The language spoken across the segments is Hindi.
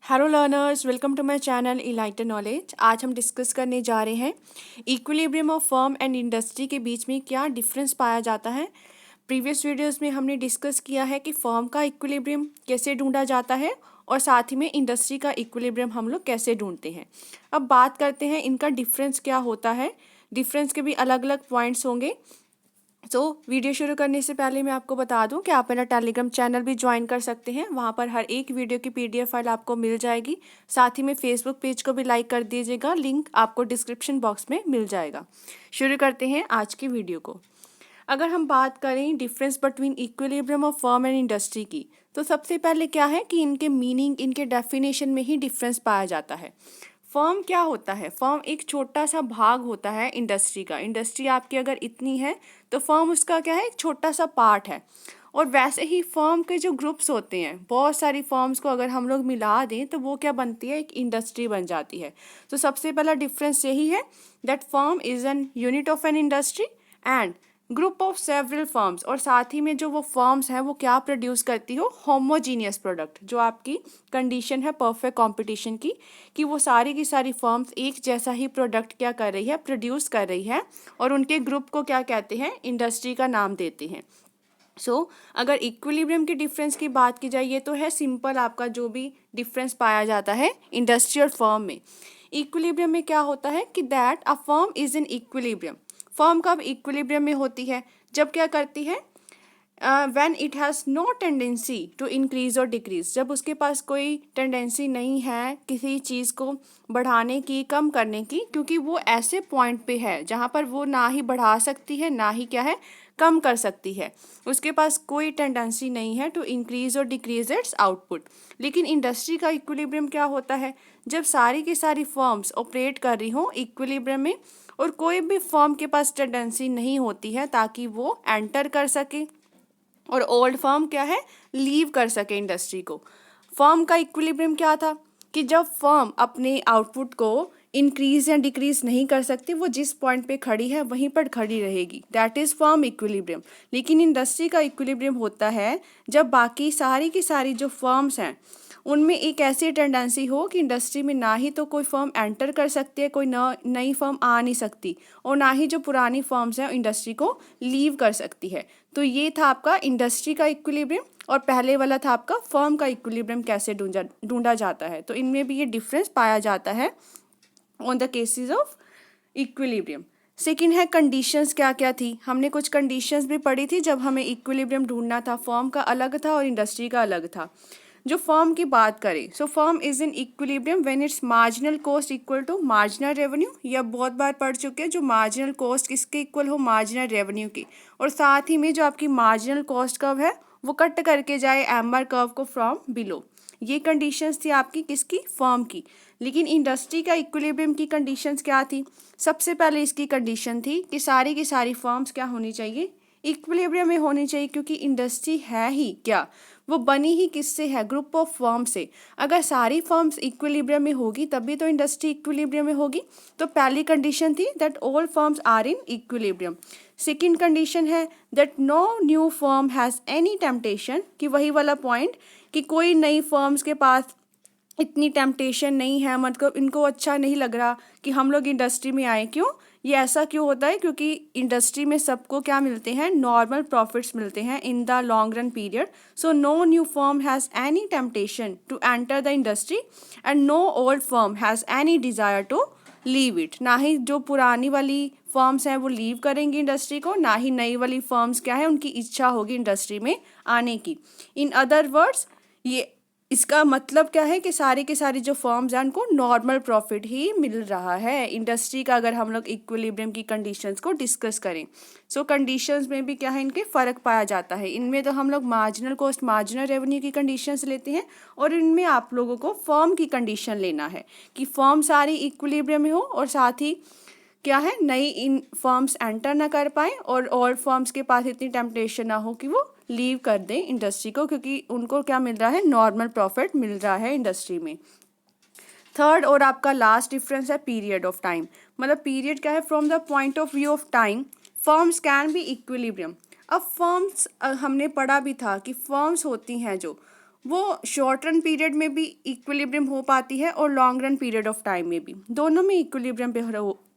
Hello learners, welcome to my channel Elite Knowledge. आज हम डिस्कस करने जा रहे हैं equilibrium of firm and industry के बीच में क्या डिफरेंस पाया जाता है। प्रीवियस वीडियोस में हमने डिस्कस किया है कि फर्म का इक्विलिब्रियम कैसे ढूंढा जाता है और साथ ही में इंडस्ट्री का इक्विलिब्रियम हम लोग कैसे ढूंढते हैं। अब बात करते हैं इनका डिफरेंस क्या होता है। डिफरेंस के भी अलग अलग पॉइंट्स होंगे। वीडियो शुरू करने से पहले मैं आपको बता दूं कि आप मेरा टेलीग्राम चैनल भी ज्वाइन कर सकते हैं। वहां पर हर एक वीडियो की पीडीएफ फाइल आपको मिल जाएगी। साथ ही में फेसबुक पेज को भी लाइक कर दीजिएगा, लिंक आपको डिस्क्रिप्शन बॉक्स में मिल जाएगा। शुरू करते हैं आज की वीडियो को। अगर हम बात करें difference between equilibrium of firm and industry की, तो सबसे पहले क्या है कि इनके मीनिंग, इनके डेफिनेशन में ही डिफरेंस पाया जाता है। फर्म क्या होता है? फर्म एक छोटा सा भाग होता है इंडस्ट्री का। इंडस्ट्री आपकी अगर इतनी है तो फर्म उसका क्या है, एक छोटा सा पार्ट है। और वैसे ही फर्म के जो ग्रुप्स होते हैं, बहुत सारी फर्म्स को अगर हम लोग मिला दें तो वो क्या बनती है, एक इंडस्ट्री बन जाती है। तो सबसे पहला डिफरेंस यही है that firm is an unit of N industry and group of several firms. और साथ ही में जो वो फर्म्स हैं वो क्या प्रोड्यूस करती हो, होमोजीनियस प्रोडक्ट। जो आपकी कंडीशन है परफेक्ट कंपटीशन की, कि वो सारी की सारी फर्म्स एक जैसा ही प्रोडक्ट क्या कर रही है, प्रोड्यूस कर रही है, और उनके ग्रुप को क्या कहते हैं, इंडस्ट्री का नाम देते हैं। अगर इक्विलिब्रियम के डिफरेंस की बात की जाए, ये तो है सिंपल आपका जो भी डिफरेंस पाया जाता है इंडस्ट्री और फर्म में। इक्विलिब्रियम में क्या होता है कि that a firm is in equilibrium. Firm कब इक्विलिब्रियम में होती है? जब क्या करती है, when it has no tendency to increase और डिक्रीज। जब उसके पास कोई टेंडेंसी नहीं है किसी चीज़ को बढ़ाने की, कम करने की, क्योंकि वो ऐसे पॉइंट पे है जहाँ पर वो ना ही बढ़ा सकती है ना ही क्या है, कम कर सकती है। उसके पास कोई टेंडेंसी नहीं है टू इंक्रीज और डिक्रीज इट्स आउटपुट। लेकिन इंडस्ट्री का इक्विलिब्रियम क्या होता है? जब सारी की सारी फर्म्स ऑपरेट कर रही हों इक्विलिब्रियम में, और कोई भी फर्म के पास टेंडेंसी नहीं होती है ताकि वो एंटर कर सके और ओल्ड फर्म क्या है, लीव कर सके इंडस्ट्री को। फर्म का इक्विलिब्रियम क्या था कि जब फर्म अपने आउटपुट को इंक्रीज या डिक्रीज नहीं कर सकती, वो जिस पॉइंट पे खड़ी है वहीं पर खड़ी रहेगी, दैट इज फर्म इक्विलिब्रियम। लेकिन इंडस्ट्री का इक्विलिब्रियम होता है जब बाकी सारी की सारी जो फर्म्स हैं उनमें एक ऐसी टेंडेंसी हो कि इंडस्ट्री में ना ही तो कोई फर्म एंटर कर सकती है, कोई नई फर्म आ नहीं सकती, और ना ही जो पुरानी फर्म्स हैं इंडस्ट्री को लीव कर सकती है। तो ये था आपका इंडस्ट्री का इक्विलिब्रियम, और पहले वाला था आपका फर्म का इक्विलिब्रियम कैसे ढूंढा जाता है। तो इनमें भी ये डिफरेंस पाया जाता है on the cases of equilibrium. Second है कंडीशंस क्या क्या थी। हमने कुछ कंडीशंस भी पढ़ी थी जब हमें इक्विलिब्रियम ढूंढना था। फर्म का अलग था और इंडस्ट्री का अलग था। जो फर्म की बात करें, so firm is in equilibrium when its marginal cost equal to marginal revenue. यह बहुत बार पढ़ चुके हैं, जो मार्जिनल कॉस्ट किसके इक्वल हो, मार्जिनल रेवेन्यू की। और साथ ही में जो आपकी मार्जिनल कॉस्ट कर्व है वो कट करके जाए एम्बर कर्व को फ्रॉम बिलो। ये कंडीशंस थी आपकी किसकी, फर्म की। लेकिन इंडस्ट्री का इक्विलिब्रियम की कंडीशंस क्या थी? सबसे पहले इसकी कंडीशन थी कि सारी की सारी फर्म्स क्या होनी चाहिए, इक्विलिब्रियम में होनी चाहिए। क्योंकि इंडस्ट्री है ही क्या, वो बनी ही किससे है, ग्रुप ऑफ फर्म से। अगर सारी फर्म्स इक्विलिब्रियम में होगी तभी तो इंडस्ट्री इक्विलिब्रियम में होगी। तो पहली कंडीशन थी that all firms are in equilibrium. Second condition है that no new firm has any temptation, कि वही वाला पॉइंट कि कोई नई फर्म्स के पास इतनी टेम्पटेशन नहीं है, मतलब इनको अच्छा नहीं लग रहा कि हम लोग इंडस्ट्री में आए। क्यों ये ऐसा क्यों होता है? क्योंकि इंडस्ट्री में सबको क्या मिलते हैं, नॉर्मल प्रॉफिट्स मिलते हैं in the long run period. So no new firm has any temptation to enter the industry and no old firm has any desire to leave it. ना ही जो पुरानी वाली फर्म्स हैं वो लीव करेंगी इंडस्ट्री को, ना ही नई वाली फर्म्स क्या है, उनकी इच्छा होगी इंडस्ट्री में आने की। इन अदर वर्ड्स, ये इसका मतलब क्या है कि सारी की सारी जो फर्म्स हैं उनको नॉर्मल प्रॉफिट ही मिल रहा है इंडस्ट्री का। अगर हम लोग इक्विलिब्रियम की कंडीशंस को डिस्कस करें, सो कंडीशंस में भी क्या है, इनके फ़र्क पाया जाता है। इनमें तो हम लोग मार्जिनल कॉस्ट, मार्जिनल रेवेन्यू की कंडीशंस लेते हैं, और इनमें आप लोगों को फर्म की कंडीशन लेना है कि फर्म सारी इक्विलिब्रियम में हो, और साथ ही क्या है, नई इन फर्म्स एंटर ना कर पाए, और ओल्ड फर्म्स के पास इतनी टेम्पटेशन ना हो कि वो लीव कर दें इंडस्ट्री को, क्योंकि उनको क्या मिल रहा है, नॉर्मल प्रॉफिट मिल रहा है इंडस्ट्री में। थर्ड और आपका लास्ट डिफरेंस है पीरियड ऑफ टाइम। मतलब पीरियड क्या है, from the point of view of time firms can be equilibrium. अब फर्म्स हमने पढ़ा भी था कि फर्म्स होती हैं जो, वो शॉर्ट रन पीरियड में भी इक्विलिब्रियम हो पाती है और long run period of time में भी, दोनों में इक्विलिब्रियम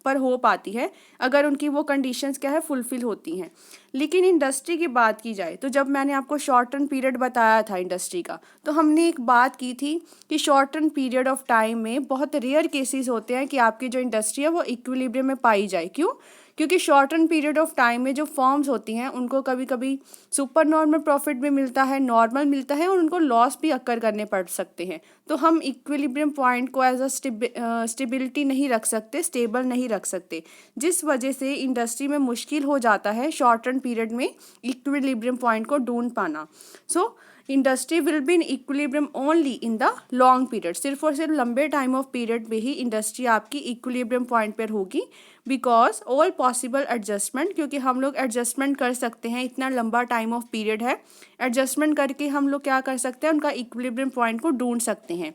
पर हो पाती है अगर उनकी वो कंडीशंस क्या है फुलफिल होती हैं। लेकिन इंडस्ट्री की बात की जाए तो जब मैंने आपको शॉर्ट रन पीरियड बताया था इंडस्ट्री का, तो हमने एक बात की थी कि short run period of time में बहुत रेयर केसेस होते हैं कि आपकी जो इंडस्ट्री है वो इक्विलिब्रियम में पाई जाए। क्यों? क्योंकि short run period of time में जो फर्म्स होती हैं उनको कभी कभी सुपर नॉर्मल प्रॉफिट भी मिलता है, नॉर्मल मिलता है, और उनको लॉस भी अक्कर करने पड़ सकते हैं। तो हम इक्विलिब्रियम पॉइंट को एज अ स्टेबिलिटी नहीं रख सकते, स्टेबल नहीं रख सकते, जिस वजह से इंडस्ट्री में मुश्किल हो जाता है शॉर्ट रन पीरियड में इक्विलिब्रियम पॉइंट को ढूंढ पाना। So industry will be in equilibrium only in the long period, सिर्फ और सिर्फ लंबे टाइम ऑफ पीरियड में ही इंडस्ट्री आपकी इक्विलिब्रियम पॉइंट पर होगी। बिकॉज ऑल पॉसिबल एडजस्टमेंट, क्योंकि हम लोग एडजस्टमेंट कर सकते हैं, इतना लंबा टाइम ऑफ पीरियड है, एडजस्टमेंट करके हम लोग क्या कर सकते हैं, उनका इक्विलिब्रियम पॉइंट को ढूंढ सकते हैं।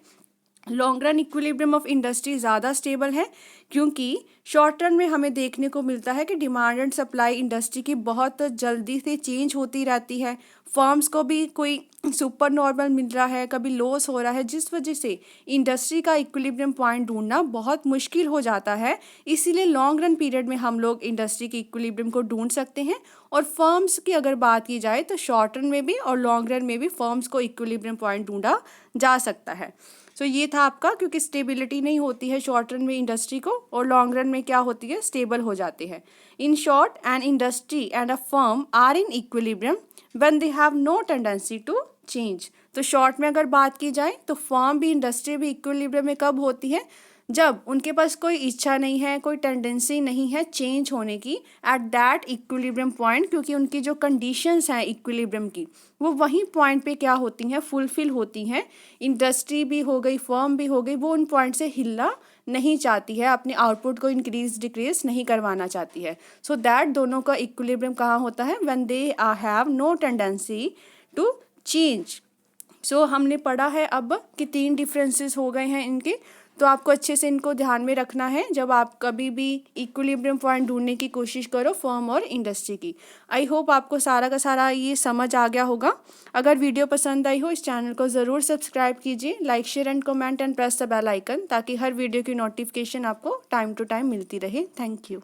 Long run equilibrium of industry ज़्यादा स्टेबल है, क्योंकि शॉर्ट रन में हमें देखने को मिलता है कि डिमांड एंड सप्लाई इंडस्ट्री की बहुत जल्दी से चेंज होती रहती है। फर्म्स को भी कोई सुपर नॉर्मल मिल रहा है, कभी लॉस हो रहा है, जिस वजह से इंडस्ट्री का इक्विलिब्रियम पॉइंट ढूंढना बहुत मुश्किल हो जाता है। इसीलिए लॉन्ग रन पीरियड में हम लोग इंडस्ट्री की इक्विलिब्रियम को ढूंढ सकते हैं। और फर्म्स की अगर बात की जाए तो शॉर्ट रन में भी और लॉन्ग रन में भी फर्म्स को इक्विलिब्रियम पॉइंट ढूंढा जा सकता है। सो ये था आपका, क्योंकि स्टेबिलिटी नहीं होती है शॉर्ट रन में इंडस्ट्री को, और लॉन्ग रन में क्या होती है, स्टेबल हो जाते हैं। In short, an industry and a firm are in equilibrium when they have no tendency to change. तो शॉर्ट में अगर बात की जाए तो फर्म भी इंडस्ट्री भी इक्विलिब्रियम में कब होती है, जब उनके पास कोई इच्छा नहीं है, कोई टेंडेंसी नहीं है चेंज होने की एट दैट इक्विलिब्रियम पॉइंट, क्योंकि उनकी जो कंडीशंस हैं इक्विलिब्रियम की वो वहीं पॉइंट पे क्या होती हैं, फुलफिल होती हैं। इंडस्ट्री भी हो गई, फर्म भी हो गई, वो उन पॉइंट से हिलना नहीं चाहती है, अपने आउटपुट को इंक्रीज डिक्रीज नहीं करवाना चाहती है। सो दैट दोनों का इक्विलिब्रियम कहाँ होता है, when they have no tendency to change. So हमने पढ़ा है अब कि 3 डिफरेंसेस हो गए हैं इनके, तो आपको अच्छे से इनको ध्यान में रखना है जब आप कभी भी इक्विलिब्रियम पॉइंट ढूंढने की कोशिश करो फर्म और इंडस्ट्री की। आई होप आपको सारा का सारा ये समझ आ गया होगा। अगर वीडियो पसंद आई हो इस चैनल को ज़रूर सब्सक्राइब कीजिए, like share and comment and press the bell icon, ताकि हर वीडियो की नोटिफिकेशन आपको टाइम टू टाइम मिलती रहे। Thank you.